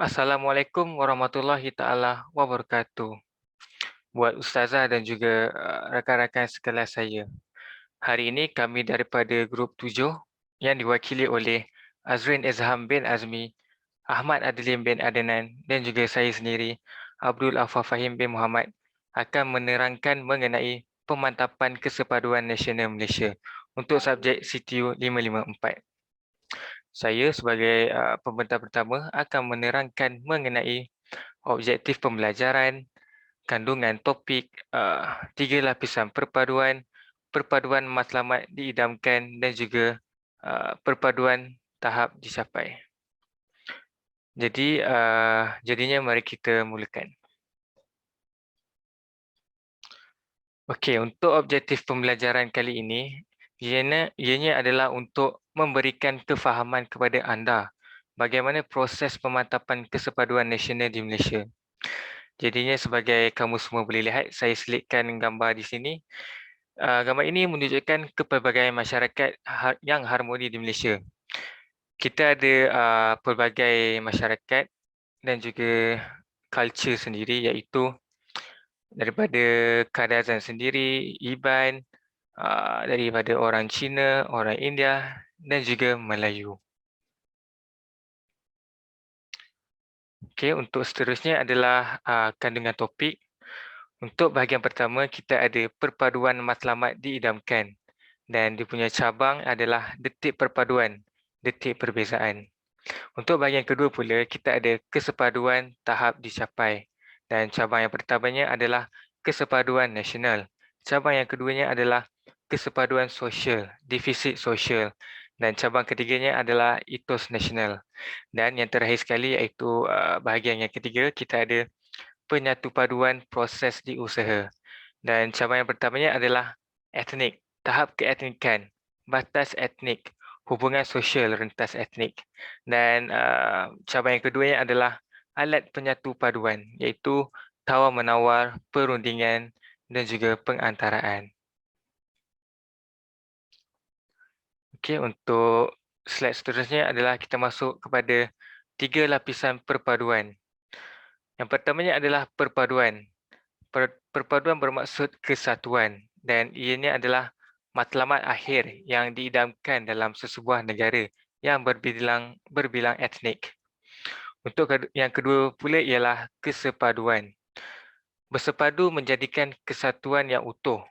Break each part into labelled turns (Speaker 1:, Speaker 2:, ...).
Speaker 1: Assalamualaikum warahmatullahi taala wabarakatuh. Buat ustazah dan juga rakan-rakan sekelas saya. Hari ini kami daripada grup 7 yang diwakili oleh Azrin Ezham bin Azmi, Ahmad Adlin bin Adnan dan juga saya sendiri, Abdul Affaf Fahim bin Muhammad akan menerangkan mengenai pemantapan kesepaduan nasional Malaysia untuk subjek CTU 554. Saya sebagai pembentang pertama akan menerangkan mengenai objektif pembelajaran, kandungan topik, tiga lapisan perpaduan, perpaduan matlamat diidamkan dan juga perpaduan tahap dicapai. Jadinya mari kita mulakan. Okey, untuk objektif pembelajaran kali ini, ianya adalah untuk memberikan kefahaman kepada anda bagaimana proses pemantapan kesepaduan nasional di Malaysia. Jadinya sebagai kamu semua boleh lihat, saya selitkan gambar di sini. Gambar ini menunjukkan kepelbagaian masyarakat yang harmoni di Malaysia. Kita ada pelbagai masyarakat dan juga culture sendiri, iaitu daripada Kadazan sendiri, Iban, daripada orang Cina, orang India dan juga Melayu. Okey, untuk seterusnya adalah kandungan topik. Untuk bahagian pertama, kita ada perpaduan matlamat diidamkan dan dia punya cabang adalah detik perpaduan, detik perbezaan. Untuk bahagian kedua pula, kita ada kesepaduan tahap dicapai dan cabang yang pertamanya adalah kesepaduan nasional. Cabang yang keduanya adalah kesepaduan sosial, defisit sosial dan cabang ketiganya adalah etos nasional. Dan yang terakhir sekali iaitu bahagian yang ketiga, kita ada penyatupaduan proses diusaha. Dan cabang yang pertamanya adalah etnik, tahap keetnikan, batas etnik, hubungan sosial rentas etnik. Dan cabang yang keduanya adalah alat penyatu paduan, iaitu tawar-menawar, perundingan dan juga pengantaraan. Okey, untuk slide seterusnya adalah kita masuk kepada tiga lapisan perpaduan. Yang pertamanya adalah perpaduan. Perpaduan bermaksud kesatuan dan ianya adalah matlamat akhir yang diidamkan dalam sesebuah negara yang berbilang etnik. Untuk yang kedua pula ialah kesepaduan. Bersepadu menjadikan kesatuan yang utuh,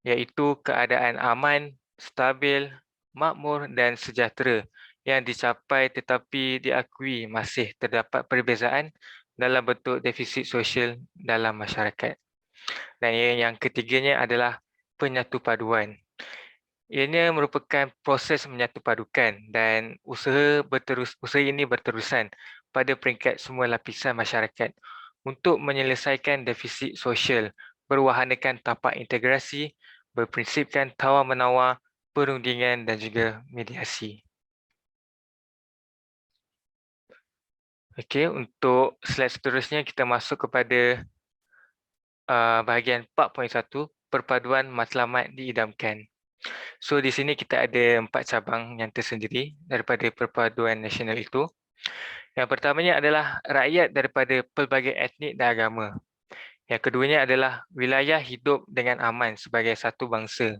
Speaker 1: iaitu keadaan aman, stabil, makmur dan sejahtera yang dicapai tetapi diakui masih terdapat perbezaan dalam bentuk defisit sosial dalam masyarakat. Dan yang ketiganya adalah penyatupaduan. Ianya merupakan proses menyatupadukan dan usaha ini berterusan pada peringkat semua lapisan masyarakat untuk menyelesaikan defisit sosial, berwahanakan tapak integrasi, berprinsipkan tawar-menawar, perundingan dan juga mediasi. Okey, untuk slide seterusnya kita masuk kepada bahagian 4.1, perpaduan matlamat diidamkan. So di sini kita ada 4 cabang yang tersendiri daripada perpaduan nasional itu. Yang pertamanya adalah rakyat daripada pelbagai etnik dan agama. Yang keduanya adalah wilayah hidup dengan aman sebagai satu bangsa.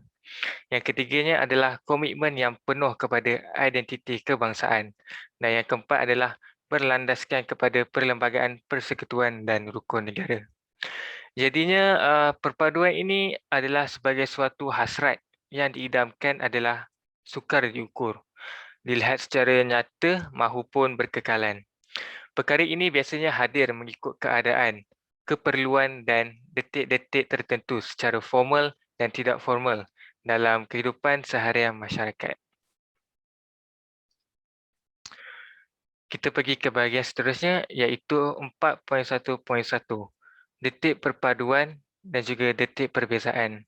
Speaker 1: Yang ketiganya adalah komitmen yang penuh kepada identiti kebangsaan. Dan yang keempat adalah berlandaskan kepada perlembagaan persekutuan dan rukun negara. Jadinya perpaduan ini adalah sebagai suatu hasrat yang diidamkan adalah sukar diukur, dilihat secara nyata mahupun berkekalan. Perkara ini biasanya hadir mengikut keadaan, keperluan dan detik-detik tertentu secara formal dan tidak formal dalam kehidupan seharian masyarakat. Kita pergi ke bahagian seterusnya iaitu 4.1.1, detik perpaduan dan juga detik perbezaan.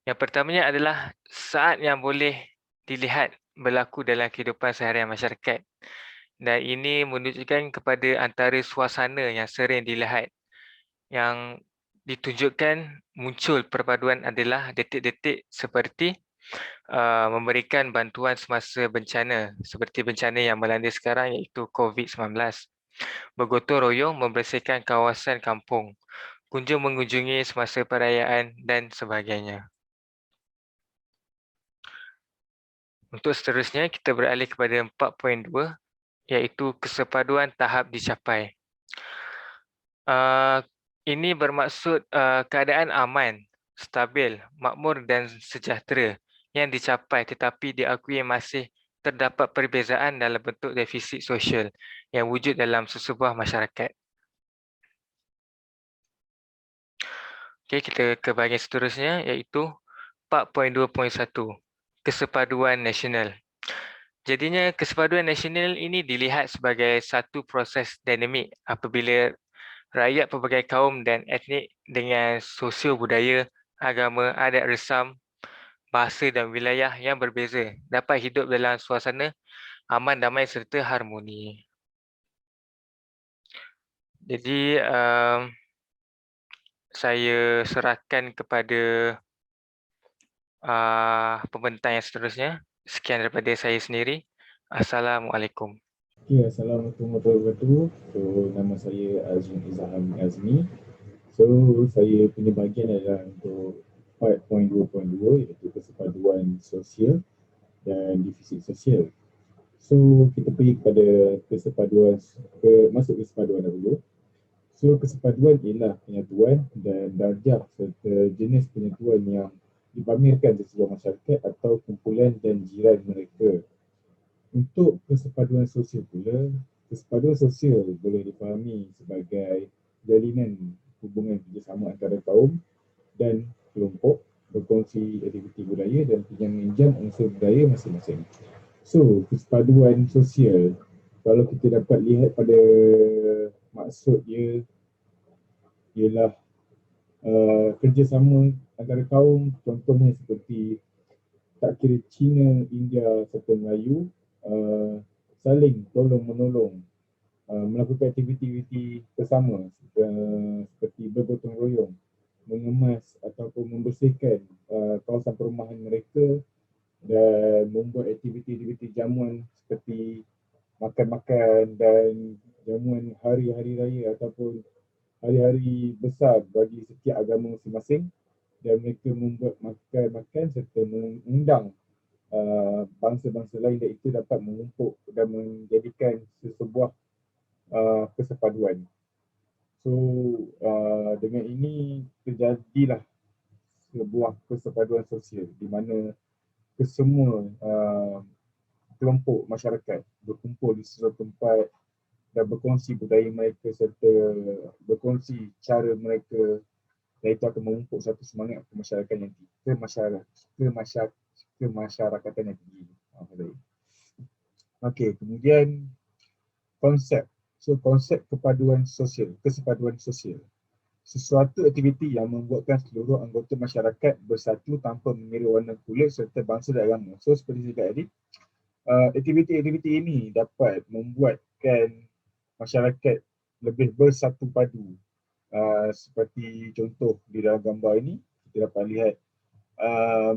Speaker 1: Yang pertamanya adalah saat yang boleh dilihat berlaku dalam kehidupan seharian masyarakat. Dan ini menunjukkan kepada antara suasana yang sering dilihat. Yang ditunjukkan muncul perpaduan adalah detik-detik seperti memberikan bantuan semasa bencana seperti bencana yang melanda sekarang iaitu COVID-19. bergotong royong membersihkan kawasan kampung, kunjung mengunjungi semasa perayaan dan sebagainya. Untuk seterusnya, kita beralih kepada 4.2, iaitu kesepaduan tahap dicapai. Ini bermaksud keadaan aman, stabil, makmur dan sejahtera yang dicapai tetapi diakui masih terdapat perbezaan dalam bentuk defisit sosial yang wujud dalam sesebuah masyarakat. Okey, kita ke bahagian seterusnya iaitu 4.2.1, kesepaduan nasional. Jadinya kesepaduan nasional ini dilihat sebagai satu proses dinamik apabila rakyat pelbagai kaum dan etnik dengan sosio budaya, agama, adat resam, bahasa dan wilayah yang berbeza dapat hidup dalam suasana aman, damai serta harmoni. Jadi saya serahkan kepada pembentang yang seterusnya. Sekian daripada saya sendiri. Assalamualaikum.
Speaker 2: Okay, Assalamualaikum warahmatullahi wabarakatuh. So, nama saya Azmi Izaham Azmi. So, saya punya bahagian adalah untuk 4.2.2 iaitu kesepaduan sosial dan defisit sosial. So, kita pergi kepada masuk kesepaduan dahulu. So, kesepaduan ialah penyatuan dan darjah serta jenis penyatuan yang dipamerkan di sebuah masyarakat atau kumpulan dan jiran mereka. Untuk kesepaduan sosial pula, kesepaduan sosial boleh dipahami sebagai jalinan hubungan kerjasama antara kaum dan kelompok berkongsi aktiviti budaya dan pinjam-minjam unsur budaya masing-masing. So, kesepaduan sosial, kalau kita dapat lihat pada maksud dia ialah kerjasama antara kaum, contohnya seperti tak kira Cina, India serta Melayu saling tolong-menolong melakukan aktiviti-aktiviti bersama seperti bergotong royong, mengemas ataupun membersihkan kawasan perumahan mereka dan membuat aktiviti-aktiviti jamuan seperti makan-makan dan jamuan hari-hari raya ataupun hari-hari besar bagi setiap agama masing-masing, dan mereka membuat makan-makan serta mengundang bangsa-bangsa lain dan itu dapat mengumpul dan menjadikan sesebuah kesepaduan. So dengan ini terjadilah sebuah kesepaduan sosial di mana kesemua kelompok masyarakat berkumpul di sesuatu tempat dan berkongsi budaya mereka serta berkongsi cara mereka, dan itu akan memupuk satu semangat kemasyarakatan yang tinggi, kemasyarakatan yang tinggi. Okey, kemudian konsep. So konsep kesepaduan sosial. Sesuatu aktiviti yang membuatkan seluruh anggota masyarakat bersatu tanpa mengira warna kulit serta bangsa dan agama. So seperti saya tadi, aktiviti-aktiviti ini dapat membuatkan masyarakat lebih bersatu padu. Seperti contoh di dalam gambar ini, kita dapat lihat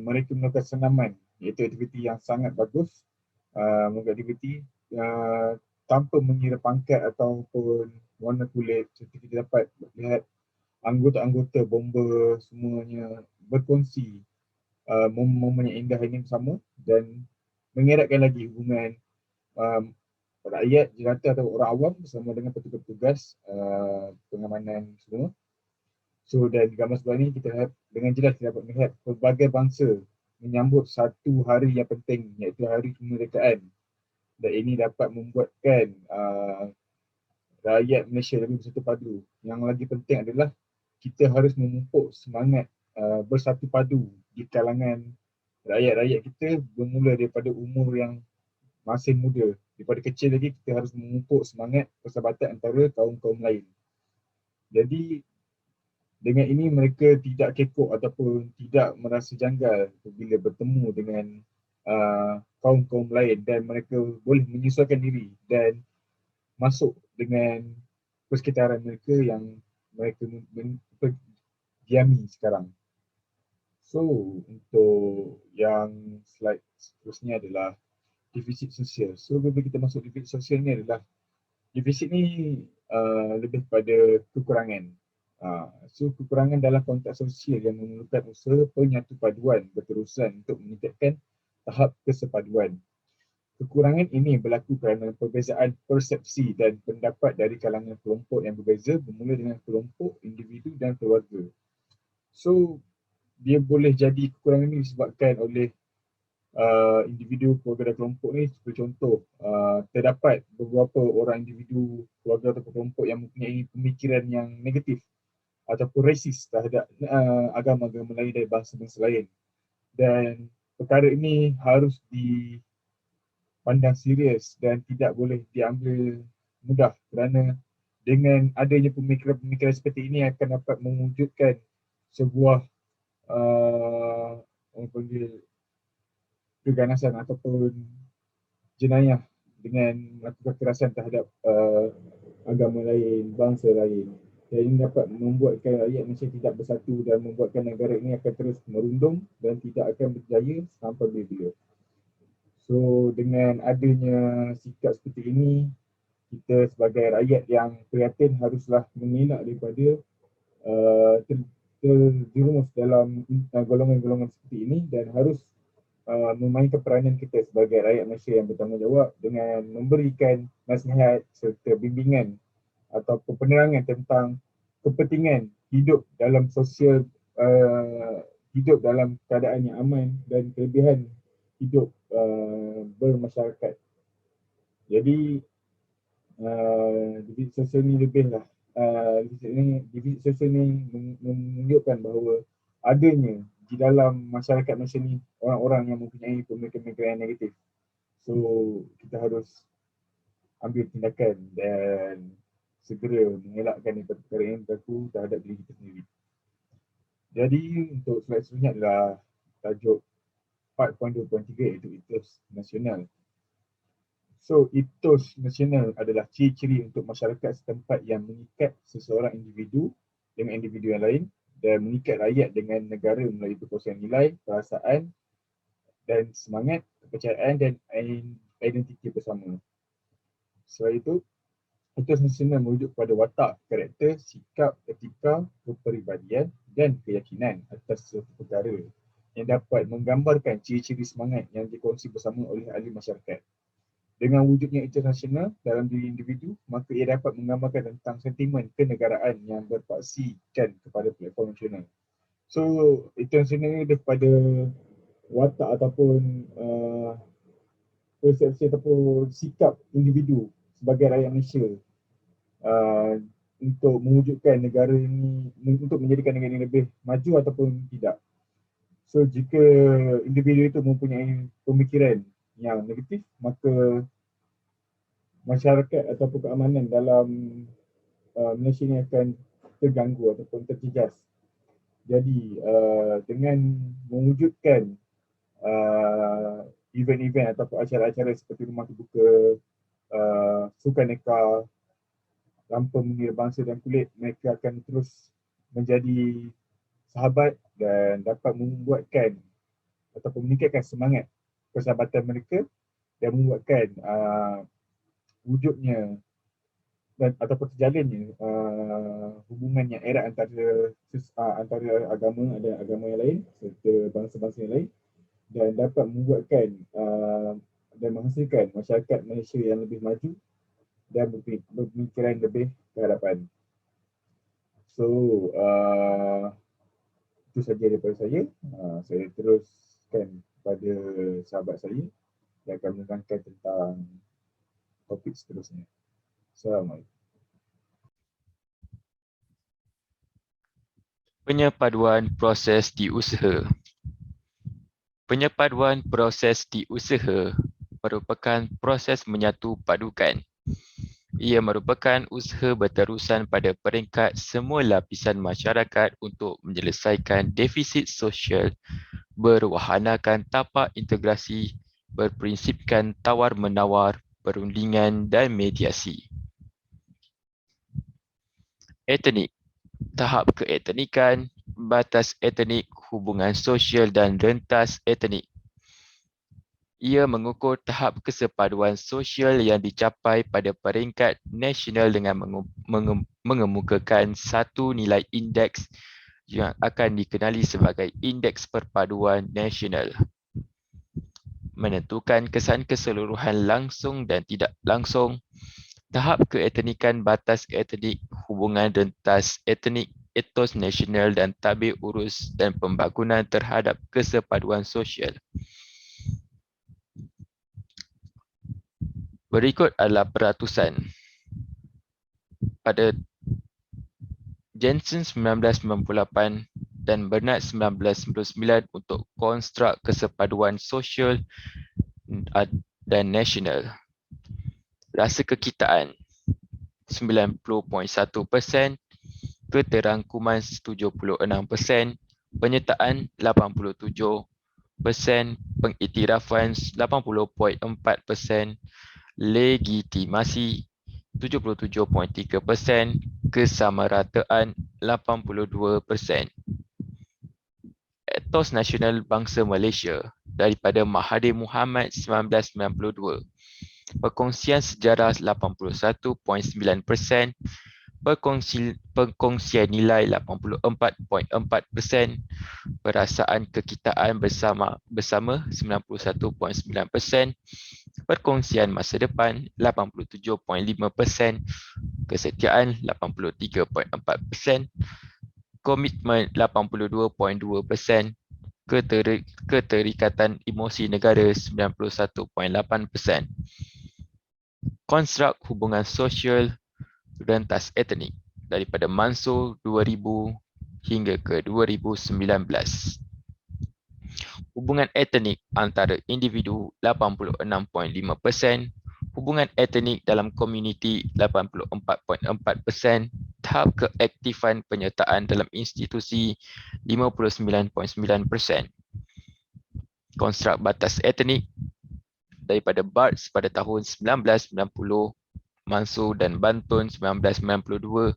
Speaker 2: mereka melakukan senaman, iaitu aktiviti yang sangat bagus. Melakukan aktiviti tanpa mengira pangkat ataupun warna kulit. Seperti kita dapat lihat anggota-anggota bomba semuanya berkongsi momen yang indah ini bersama dan mengeratkan lagi hubungan rakyat jelata atau orang awam bersama dengan petugas-petugas pengamanan semua. So dan di gambar sebelah ni kita lihat dengan jelas kita dapat melihat pelbagai bangsa menyambut satu hari yang penting iaitu Hari Kemerdekaan, dan ini dapat membuatkan rakyat Malaysia lebih bersatu padu. Yang lagi penting adalah kita harus memupuk semangat bersatu padu di kalangan rakyat-rakyat kita bermula daripada umur yang masih muda. Daripada kecil lagi kita harus memupuk semangat persahabatan antara kaum-kaum lain. Jadi dengan ini mereka tidak kekok ataupun tidak merasa janggal bila bertemu dengan kaum-kaum lain, dan mereka boleh menyesuaikan diri dan masuk dengan persekitaran mereka yang mereka diami sekarang. So untuk yang slide seterusnya adalah defisit sosial. So bila kita masuk defisit sosial ni adalah Defisit ni lebih pada kekurangan. So kekurangan dalam konteks sosial yang memerlukan usaha penyatu paduan berterusan untuk meningkatkan tahap kesepaduan. Kekurangan ini berlaku kerana perbezaan persepsi dan pendapat dari kalangan kelompok yang berbeza bermula dengan kelompok, individu dan keluarga. So dia boleh jadi kekurangan ini disebabkan oleh individu, keluarga dan kelompok ni. Seperti contoh, terdapat beberapa orang individu, keluarga atau kelompok yang mempunyai pemikiran yang negatif ataupun rasis terhadap agama-agama lain dan bangsa-bangsa lain. Dan perkara ini harus dipandang serius dan tidak boleh diambil mudah kerana dengan adanya pemikiran-pemikiran seperti ini akan dapat mewujudkan sebuah orang panggil keganasan ataupun jenayah dengan melakukan kekerasan terhadap agama lain, bangsa lain. Dan ini dapat membuatkan rakyat Malaysia tidak bersatu dan membuatkan negara ini akan terus merundung dan tidak akan berjaya sampai bila-bila. So dengan adanya sikap seperti ini, kita sebagai rakyat yang prihatin haruslah mengelak daripada terjerumus dalam golongan-golongan seperti ini dan harus memainkan peranan kita sebagai rakyat Malaysia yang bertanggungjawab dengan memberikan nasihat serta bimbingan atau penerangan tentang kepentingan hidup dalam sosial, hidup dalam keadaan yang aman dan kelebihan hidup bermasyarakat. Jadi divisi sosial ni lebihlah divisi sosial ni menunjukkan bahawa adanya di dalam masyarakat Malaysia ni orang-orang yang mempunyai pemikiran-pemikiran yang negatif. So kita harus ambil tindakan dan segera mengelakkan perkara yang berlaku terhadap diri kita sendiri. Jadi untuk slide seterusnya adalah tajuk 4.2.3 iaitu etos nasional. So etos nasional adalah ciri-ciri untuk masyarakat setempat yang mengikat seseorang individu dengan individu yang lain dan mengikat rakyat dengan negara melalui perkongsian nilai, perasaan dan semangat, kepercayaan dan identiti bersama. Selain itu, etos nasional merujuk kepada watak, karakter, sikap, etika, kepribadian dan keyakinan atas suatu perkara yang dapat menggambarkan ciri-ciri semangat yang dikongsi bersama oleh ahli masyarakat. Dengan wujudnya etos nasional dalam diri individu, maka ia dapat menggambarkan tentang sentimen kenegaraan yang berpaksikan kepada platform nasional. So, etos nasional ini lebih kepada watak ataupun persepsi ataupun sikap individu sebagai rakyat Malaysia untuk mewujudkan negara ini, untuk menjadikan negara ini lebih maju ataupun tidak. So, jika individu itu mempunyai pemikiran yang negatif, maka masyarakat ataupun keamanan dalam Malaysia ini akan terganggu ataupun terjejas. Jadi dengan mewujudkan event-event ataupun acara-acara seperti rumah terbuka, sukan neka, tanpa mengira bangsa dan kulit, mereka akan terus menjadi sahabat dan dapat membuatkan ataupun meningkatkan semangat persahabatan mereka dan membuatkan wujudnya dan ataupun terjalinnya hubungan yang erat antara agama dan agama yang lain serta bangsa-bangsa yang lain dan dapat membuatkan dan menghasilkan masyarakat Malaysia yang lebih maju dan berpemikiran lebih ke hadapan. So itu saja daripada saya. Saya teruskan kepada sahabat saya yang akan menerangkan tentang topik seterusnya. Assalamualaikum.
Speaker 3: Penyepaduan proses di usaha. Penyepaduan proses di usaha merupakan proses menyatu padukan. Ia merupakan usaha berterusan pada peringkat semua lapisan masyarakat untuk menyelesaikan defisit sosial berwahanakan tapak integrasi, berprinsipkan tawar-menawar, perundingan dan mediasi. Etnik. Tahap keetnikan, batas etnik, hubungan sosial dan rentas etnik. Ia mengukur tahap kesepaduan sosial yang dicapai pada peringkat nasional dengan mengemukakan satu nilai indeks yang akan dikenali sebagai Indeks Perpaduan Nasional. Menentukan kesan keseluruhan langsung dan tidak langsung, tahap keetnikan, batas etnik, hubungan rentas etnik, etos nasional dan tabir urus dan pembangunan terhadap kesepaduan sosial. Berikut adalah peratusan. Pada Jensen 1998 dan Bernard 1999 untuk konstruk kesepaduan sosial dan nasional. Rasa kekitaan 90.1%, keterangkuman 76%, penyertaan 87%, pengiktirafan 80.4%, legitimasi 77.3%, kesamarataan 82%. Etos Nasional Bangsa Malaysia daripada Mahathir Mohamad 1992. Perkongsian sejarah 81.9%, perkongsian nilai 84.4%, perasaan kekitaan bersama 91.9%, perkongsian masa depan 87.5%, kesetiaan 83.4%, komitmen 82.2%, keterikatan emosi negara 91.8%. Konstruk hubungan sosial rentas etnik daripada Mansur 2000 hingga ke 2019. Hubungan etnik antara individu 86.5%, hubungan etnik dalam komuniti 84.4%, tahap keaktifan penyertaan dalam institusi 59.9%. Konstruk batas etnik daripada BARTS pada tahun 1990, Mansur dan Bantun 1992,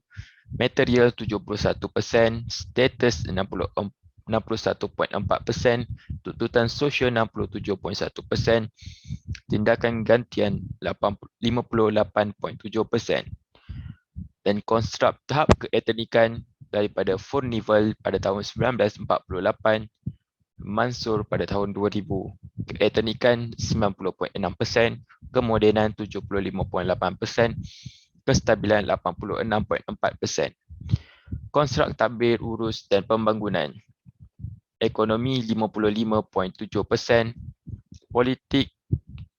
Speaker 3: material 71%, status 61.4%, tuntutan sosial 67.1%, tindakan gantian 58.7%. Dan konstruk tahap keetnikan daripada Furnival pada tahun 1948, Mansur pada tahun 2000, keetnikan 90.6%, kemodenan 75.8%, kestabilan 86.4%. Konstruk tabir urus dan pembangunan. Ekonomi 55.7%, politik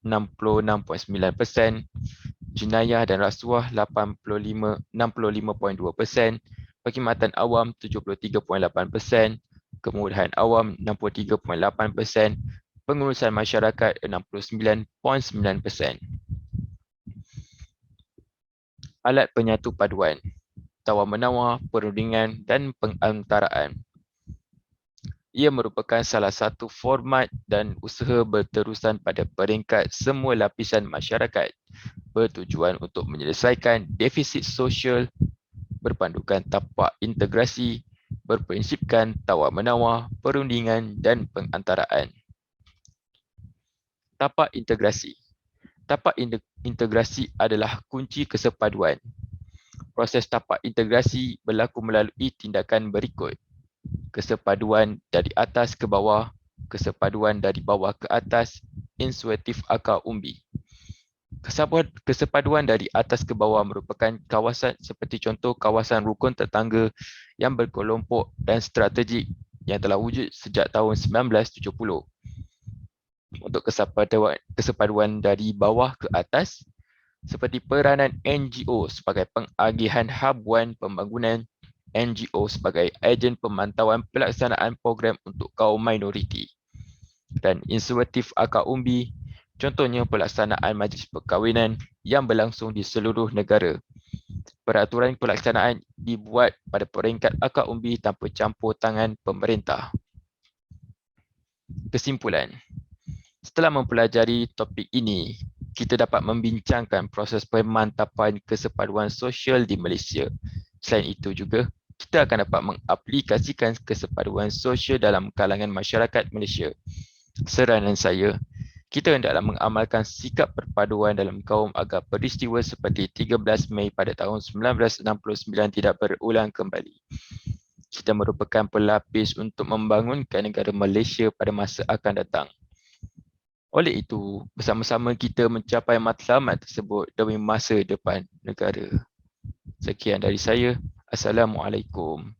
Speaker 3: 66.9%, jenayah dan rasuah 65.2%, perkhidmatan awam 73.8%, kemudahan awam 63.8%, pengurusan masyarakat 69.9%. Alat penyatu paduan, tawar-menawar, perundingan dan pengantaraan. Ia merupakan salah satu format dan usaha berterusan pada peringkat semua lapisan masyarakat, bertujuan untuk menyelesaikan defisit sosial, berpandukan tapak integrasi, berprinsipkan tawar-menawar, perundingan dan pengantaraan. Tapak integrasi. Tapak integrasi adalah kunci kesepaduan. Proses tapak integrasi berlaku melalui tindakan berikut: kesepaduan dari atas ke bawah, kesepaduan dari bawah ke atas, insuatif akar umbi. Kesepaduan dari atas ke bawah merupakan kawasan seperti contoh kawasan rukun tetangga yang berkelompok dan strategik yang telah wujud sejak tahun 1970. Untuk kesepaduan dari bawah ke atas, seperti peranan NGO sebagai pengagihan habuan pembangunan, NGO sebagai ejen pemantauan pelaksanaan program untuk kaum minoriti, dan insuatif akar umbi, contohnya pelaksanaan majlis perkahwinan yang berlangsung di seluruh negara. Peraturan pelaksanaan dibuat pada peringkat akar umbi tanpa campur tangan pemerintah. Kesimpulan. Setelah mempelajari topik ini, kita dapat membincangkan proses pemantapan kesepaduan sosial di Malaysia. Selain itu juga, kita akan dapat mengaplikasikan kesepaduan sosial dalam kalangan masyarakat Malaysia. Saranan saya, Kita hendaklah mengamalkan sikap perpaduan dalam kaum agar peristiwa seperti 13 Mei pada tahun 1969 tidak berulang kembali. Kita merupakan pelapis untuk membangunkan negara Malaysia pada masa akan datang. Oleh itu, bersama-sama kita mencapai matlamat tersebut demi masa depan negara. Sekian dari saya. Assalamualaikum.